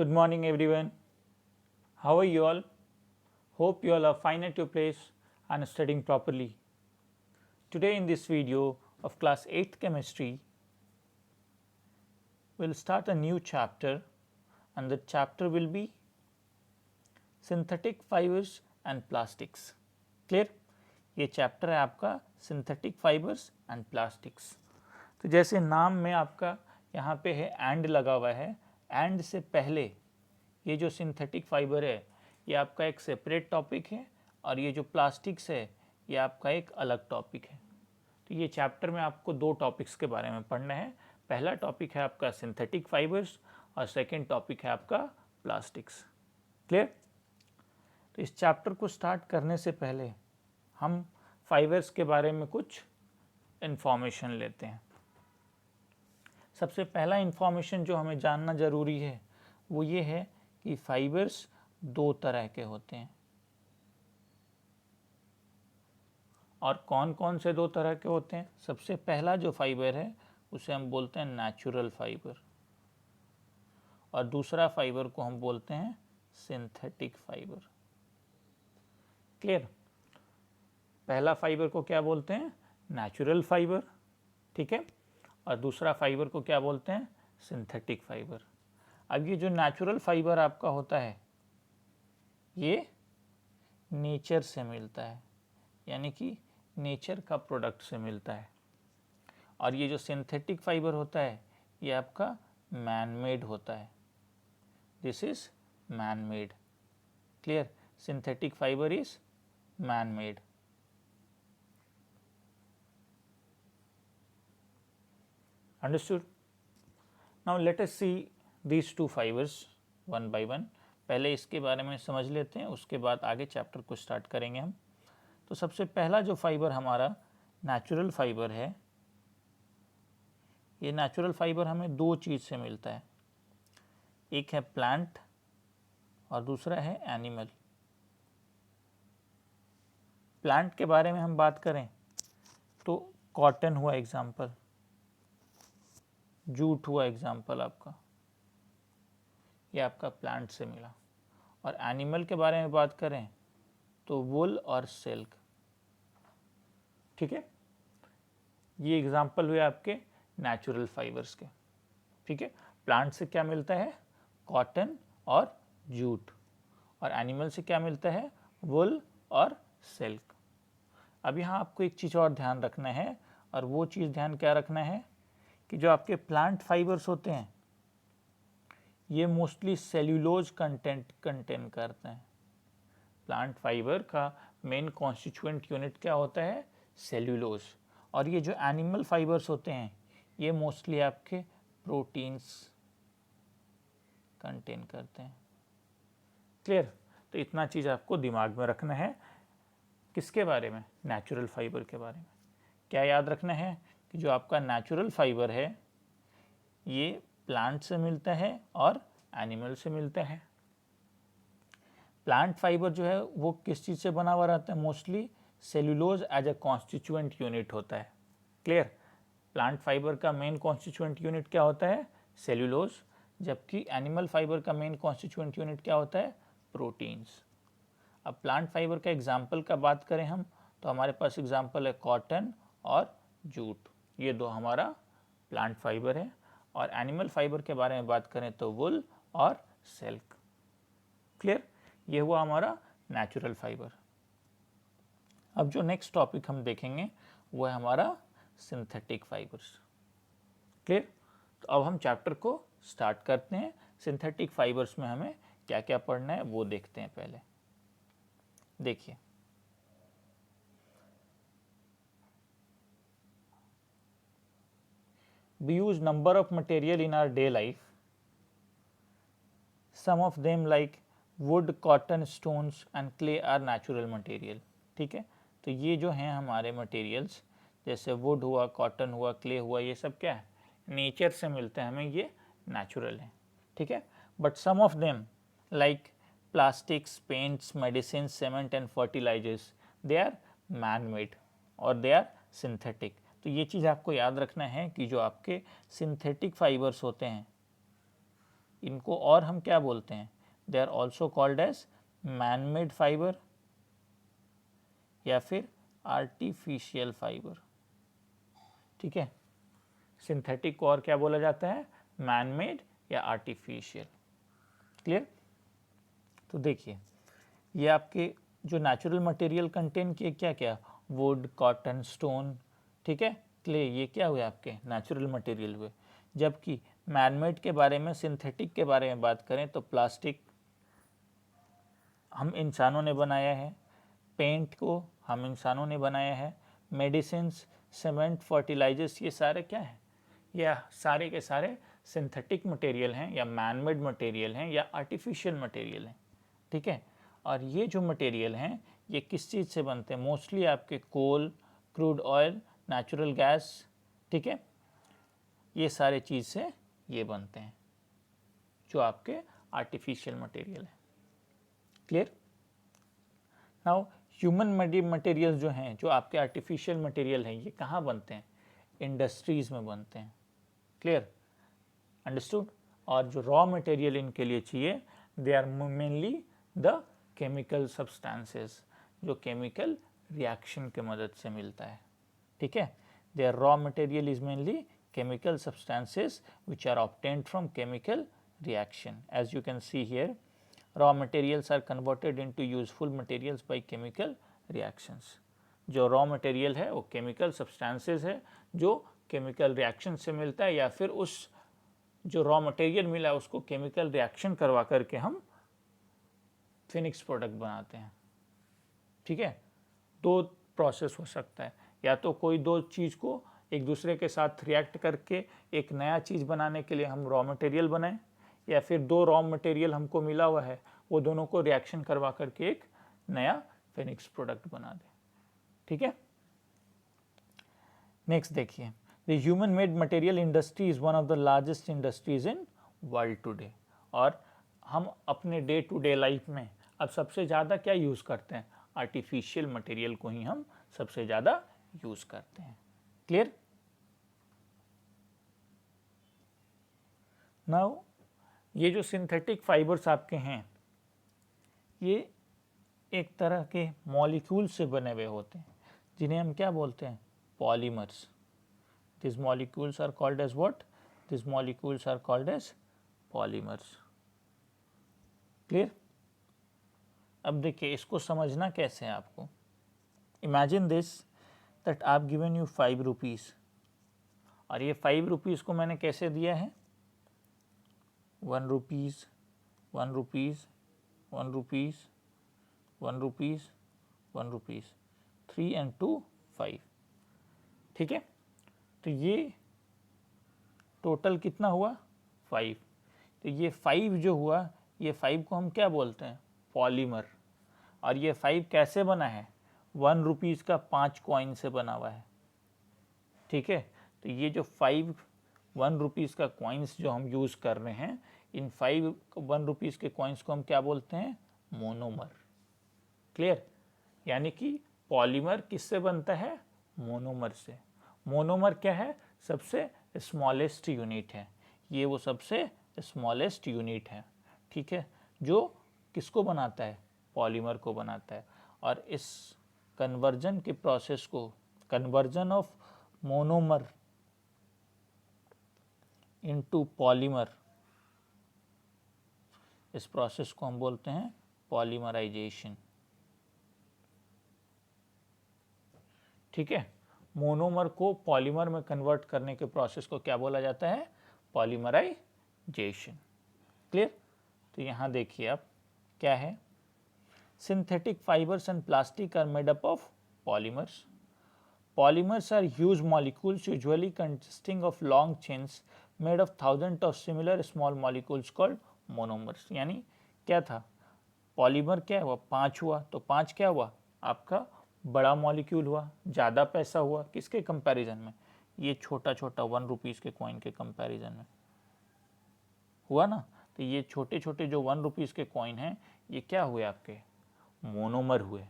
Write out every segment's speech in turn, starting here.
Good morning everyone. How are you all? Hope you all are fine at your place and studying properly. Today in this video of class 8th chemistry, we'll start a new chapter and the chapter will be synthetic fibers and plastics. Clear? ये chapter है आपका synthetic fibres and plastics. तो जैसे नाम में आपका यहाँ पे है एंड लगा हुआ है, एंड से पहले ये जो सिंथेटिक फाइबर है ये आपका एक सेपरेट टॉपिक है और ये जो प्लास्टिक्स है ये आपका एक अलग टॉपिक है. तो ये चैप्टर में आपको दो टॉपिक्स के बारे में पढ़ना है. पहला टॉपिक है आपका सिंथेटिक फाइबर्स और सेकंड टॉपिक है आपका प्लास्टिक्स. क्लियर? तो इस चैप्टर को स्टार्ट करने से पहले हम फाइबर्स के बारे में कुछ इन्फॉर्मेशन लेते हैं. सबसे पहला इन्फॉर्मेशन जो हमें जानना ज़रूरी है वो ये है कि फाइबर्स दो तरह के होते हैं. और कौन कौन से दो तरह के होते हैं? सबसे पहला जो फाइबर है उसे हम बोलते हैं नेचुरल फाइबर और दूसरा फाइबर को हम बोलते हैं सिंथेटिक फाइबर. क्लियर? पहला फाइबर को क्या बोलते हैं? Natural fibre. ठीक है. और दूसरा फाइबर को क्या बोलते हैं? Synthetic fibre. अब ये जो नेचुरल फाइबर आपका होता है ये नेचर से मिलता है, यानी कि नेचर का प्रोडक्ट से मिलता है. और ये जो सिंथेटिक फाइबर होता है ये आपका मैन मेड होता है. This is man made. Clear? Synthetic fibre is man made. Understood? Now let us see these two fibers one by one. पहले इसके बारे में समझ लेते हैं, उसके बाद आगे चैप्टर को स्टार्ट करेंगे हम. तो सबसे पहला जो फाइबर हमारा नेचुरल फाइबर है, ये नेचुरल फाइबर हमें दो चीज़ से मिलता है. एक है प्लांट और दूसरा है एनिमल. प्लांट के बारे में हम बात करें तो कॉटन हुआ एग्जाम्पल, जूट हुआ एग्जाम्पल आपका, ये आपका प्लांट से मिला. और एनिमल के बारे में बात करें तो वुल और सिल्क. ठीक है. ये एग्जाम्पल हुए आपके नेचुरल फाइबर्स के. ठीक है. प्लांट से क्या मिलता है? कॉटन और जूट. और एनिमल से क्या मिलता है? वुल और सिल्क. अब यहाँ आपको एक चीज़ और ध्यान रखना है, और वो चीज़ ध्यान क्या रखना है कि जो आपके प्लांट फाइबर्स होते हैं ये मोस्टली सेल्यूलोज कंटेंट कंटेन करते हैं. प्लांट फाइबर का मेन कॉन्स्टिट्यूएंट यूनिट क्या होता है? सेल्यूलोज. और ये जो एनिमल फाइबर्स होते हैं ये मोस्टली आपके प्रोटीन्स कंटेन करते हैं. क्लियर? तो इतना चीज़ आपको दिमाग में रखना है. किसके बारे में? नेचुरल फाइबर के बारे में. क्या याद रखना है कि जो आपका नेचुरल फाइबर है ये प्लांट से मिलता है और एनिमल से मिलता है. प्लांट फाइबर जो है वो किस चीज़ से बना हुआ रहता है? Mostly cellulose as a constituent unit होता है. क्लियर? प्लांट फाइबर का मेन कॉन्स्टिट्यूएंट यूनिट क्या होता है? सेल्यूलोज. जबकि एनिमल फाइबर का मेन कॉन्स्टिट्यूएंट यूनिट क्या होता है? प्रोटीन्स. अब प्लांट फाइबर का एग्जाम्पल का बात करें हम तो हमारे पास एग्जाम्पल है कॉटन और जूट. ये दो हमारा प्लांट फाइबर है. और एनिमल फाइबर के बारे में बात करें तो वुल और सिल्क. क्लियर? ये हुआ हमारा नेचुरल फाइबर. अब जो नेक्स्ट टॉपिक हम देखेंगे वो है हमारा सिंथेटिक फाइबर्स. क्लियर? तो अब हम चैप्टर को स्टार्ट करते हैं. सिंथेटिक फाइबर्स में हमें क्या क्या पढ़ना है वो देखते हैं. पहले देखिए, we use number of material in our day life. Some of them like wood, cotton, stones and clay are natural material. ठीक है. तो ये जो हैं हमारे मटेरियल्स, जैसे वुड हुआ, कॉटन हुआ, क्ले हुआ, ये सब क्या है? नेचर से मिलते हैं हमें, ये नेचुरल है. ठीक है. But some of them like plastics, paints, medicine, cement and fertilisers, they are man made और दे आर सिंथेटिक. तो ये चीज़ आपको याद रखना है कि जो आपके सिंथेटिक फाइबर्स होते हैं इनको और हम क्या बोलते हैं, they are also called as man made fibre या फिर आर्टिफिशियल फाइबर। ठीक है, सिंथेटिक को और क्या बोला जाता है, मैन मेड या आर्टिफिशियल। क्लियर। तो देखिए ये आपके जो नेचुरल मटेरियल कंटेन किए क्या क्या, वुड, कॉटन, स्टोन, ठीक है, क्ले, ये क्या हुए आपके नेचुरल मटेरियल हुए। जबकि मैनमेड के बारे में, सिंथेटिक के बारे में बात करें तो प्लास्टिक हम इंसानों ने बनाया है, पेंट को हम इंसानों ने बनाया है, मेडिसिन्स, सीमेंट, फर्टिलाइजर्स, ये सारे क्या हैं, ये सारे के सारे सिंथेटिक मटेरियल हैं या मैनमेड मटेरियल हैं या आर्टिफिशियल मटेरियल हैं। ठीक है, और ये जो मटेरियल हैं ये किस चीज़ से बनते हैं, मोस्टली आपके कोल, क्रूड ऑयल, नेचुरल गैस, ठीक है, ये सारे चीज़ से ये बनते हैं जो आपके आर्टिफिशियल मटेरियल है। Clear. Now human made material जो हैं, जो आपके आर्टिफिशियल मटेरियल हैं, ये कहाँ बनते हैं, इंडस्ट्रीज़ में बनते हैं। Clear, understood. और जो रॉ मटेरियल इनके लिए चाहिए, they are mainly the chemical substances, जो केमिकल रिएक्शन के मदद से मिलता है। ठीक है, their raw material is mainly chemical substances which are obtained from chemical reaction. As you can see here, raw materials are converted into useful materials by chemical reactions. जो raw material है वो chemical substances है जो chemical reaction से मिलता है, या फिर उस जो raw material मिला उसको chemical reaction करवा करके हम फिनिक्स प्रोडक्ट बनाते हैं। ठीक है, दो प्रोसेस हो सकता है, या तो कोई दो चीज़ को एक दूसरे के साथ रिएक्ट करके एक नया चीज़ बनाने के लिए हम रॉ मटेरियल बनाएं, या फिर दो रॉ मटेरियल हमको मिला हुआ है वो दोनों को रिएक्शन करवा करके एक नया फिनिक्स प्रोडक्ट बना दें। ठीक है, नेक्स्ट देखिए, the human made material industry is one of the largest industries in world today. और हम अपने डे टू डे लाइफ में अब सबसे ज़्यादा क्या यूज़ करते हैं, आर्टिफिशियल मटेरियल को ही हम सबसे ज़्यादा यूज़ करते हैं। क्लियर। नाउ ये जो सिंथेटिक फाइबर्स आपके हैं ये एक तरह के मॉलिक्यूल से बने हुए होते हैं जिन्हें हम क्या बोलते हैं, polymers. This molecules are called as what, this molecules are called as polymers. Clear. अब देखिए इसको समझना कैसे है आपको। इमेजिन दिस दैट आप गिवन यू 5 रुपीज़, और ये 5 रुपीज़ को मैंने कैसे दिया है, 1 rupees, 1 rupees, 1 rupees, 1 rupees, 1 rupees, 3 and 2 5। ठीक है, तो ये टोटल कितना हुआ 5। तो ये 5 जो हुआ, ये 5 को हम क्या बोलते हैं, पॉलीमर। और ये 5 कैसे बना है, 1 रुपीज़ का 5 कॉइन से बना हुआ है। ठीक है, तो ये जो 5 1 रुपीज़ का कॉइन्स जो हम यूज़ कर रहे हैं, इन 5 1 रुपीज़ के कॉइन्स को हम क्या बोलते हैं, मोनोमर। क्लियर, यानी कि पॉलीमर किससे बनता है, मोनोमर से। मोनोमर क्या है, सबसे स्मॉलेस्ट यूनिट है, ये वो सबसे स्मॉलेस्ट यूनिट है। ठीक है, जो किसको बनाता है, पॉलीमर को बनाता है। और इस कन्वर्जन के प्रोसेस को, conversion of monomer into polymer, इस प्रोसेस को हम बोलते हैं पॉलीमराइजेशन। ठीक है, मोनोमर को पॉलीमर में कन्वर्ट करने के प्रोसेस को क्या बोला जाता है, पॉलीमराइजेशन। क्लियर। तो यहाँ देखिए आप क्या है, synthetic fibres and plastic are made up of polymers. Polymers are huge molecules usually consisting of long chains made of thousands of similar small molecules called monomers। यानी क्या था, पॉलीमर क्या हुआ, 5 हुआ, तो 5 क्या हुआ, आपका बड़ा मॉलिक्यूल हुआ, ज़्यादा पैसा हुआ, किसके कंपैरिजन में, ये छोटा छोटा 1 रुपीज़ के कॉइन के कंपैरिजन में हुआ ना। तो ये छोटे छोटे जो 1 रुपीज़ के कॉइन हैं ये क्या हुए, आपके मोनोमर हुए,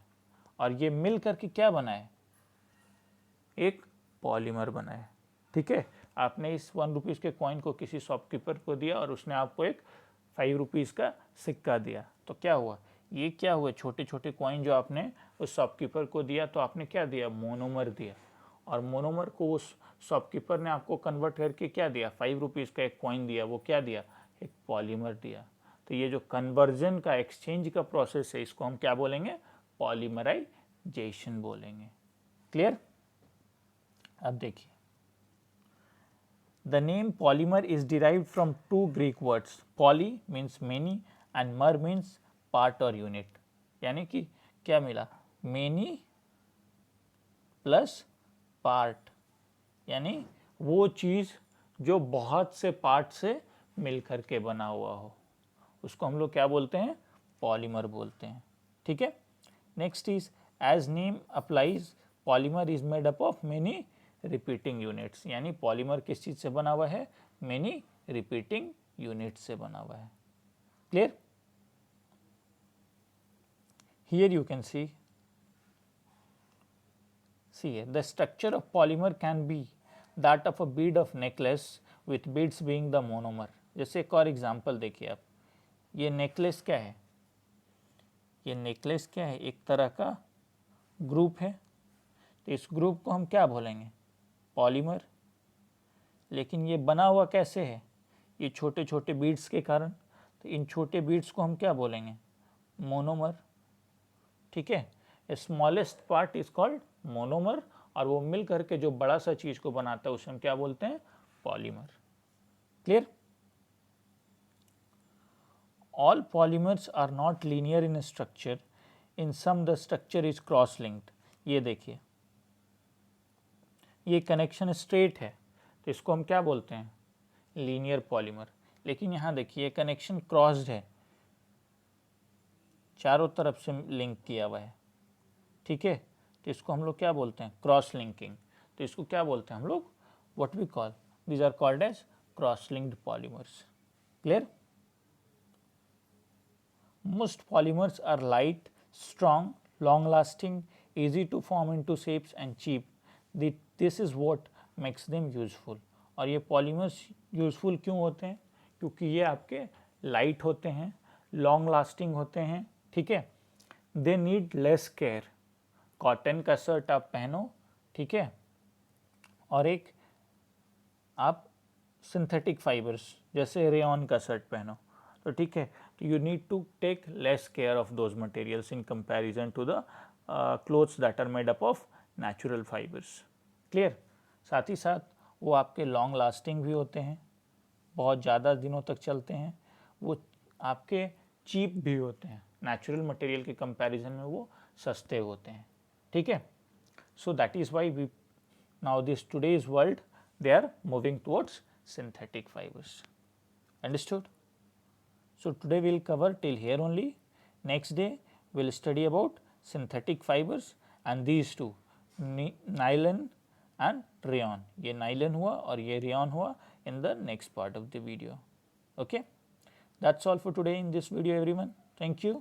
और ये मिल करके क्या बनाए, एक पॉलीमर बना है। ठीक है, आपने इस 1 रुपीज़ के कॉइन को किसी शॉपकीपर को दिया और उसने आपको एक 5 रुपीज़ का सिक्का दिया, तो क्या हुआ, ये क्या हुआ, छोटे छोटे कॉइन जो आपने उस शॉपकीपर को दिया, तो आपने क्या दिया, मोनोमर दिया। और मोनोमर को उस शॉपकीपर ने आपको कन्वर्ट करके क्या दिया, 5 रुपीज़ का एक कॉइन दिया, वो क्या दिया, एक पॉलीमर दिया। तो ये जो कन्वर्जन का, एक्सचेंज का प्रोसेस है, इसको हम क्या बोलेंगे, पॉलीमराइजेशन बोलेंगे। क्लियर। अब देखिए, the name polymer is derived from 2 Greek words, poly means many and मर मीन्स पार्ट और यूनिट। यानी कि क्या मिला, मेनी प्लस पार्ट, यानी वो चीज़ जो बहुत से पार्ट से मिल करके बना हुआ हो, उसको हम लोग क्या बोलते हैं, पॉलीमर बोलते हैं। ठीक है। Next is as name applies, polymer is made up of many repeating units. यानी पॉलीमर किस चीज़ से बना हुआ है, मेनी रिपीटिंग यूनिट से बना हुआ है। Clear. Here you can see here the structure of polymer can be that of a bead of necklace with beads being the monomer। जैसे एक और एग्जांपल देखिए आप, ये नेकलेस क्या है, ये नेकलेस क्या है, एक तरह का ग्रुप है, तो इस ग्रुप को हम क्या बोलेंगे, पॉलीमर। लेकिन ये बना हुआ कैसे है, ये छोटे छोटे बीड्स के कारण, तो इन छोटे बीड्स को हम क्या बोलेंगे, मोनोमर। ठीक है, smallest part is called monomer, और वो मिल करके जो बड़ा सा चीज को बनाता है उसे हम क्या बोलते हैं, polymer. Clear. All polymers are not linear in structure, in some the structure is cross linked. ये देखिए, ये कनेक्शन स्ट्रेट है, तो इसको हम क्या बोलते हैं, लीनियर पॉलीमर। लेकिन यहाँ देखिए कनेक्शन क्रॉस्ड है, चारों तरफ से लिंक किया हुआ है। ठीक है, तो इसको हम लोग क्या बोलते हैं, क्रॉस लिंकिंग। तो इसको क्या बोलते हैं हम लोग, what we call, these are called as cross linked polymers. Clear. Most polymers are light, strong, long lasting, easy to form into shapes and cheap. This is what makes them useful। और ये polymers useful क्यों होते हैं, क्योंकि ये आपके light होते हैं, लॉन्ग लास्टिंग होते हैं। ठीक है, they need less care. Cotton का शर्ट आप पहनो, ठीक है, और एक आप सिंथेटिक फाइबर्स जैसे रेयन का शर्ट पहनो, तो ठीक है, तो you need to take less care of those materials in comparison to the clothes that are made up of natural fibres. Clear. साथ ही साथ वो आपके लॉन्ग लास्टिंग भी होते हैं, बहुत ज़्यादा दिनों तक चलते हैं, वो आपके चीप भी होते हैं, नेचुरल मटेरियल के कंपैरिजन में वो सस्ते होते हैं। ठीक है, so that is why we now this today's world they are moving towards synthetic fibers। Understood? So today we will cover till here only. Next day we will study about synthetic fibers and these two, nylon and rayon। ये nylon हुआ और ये rayon हुआ in the next part of the video। Okay, that's all for today in this video everyone। Thank you।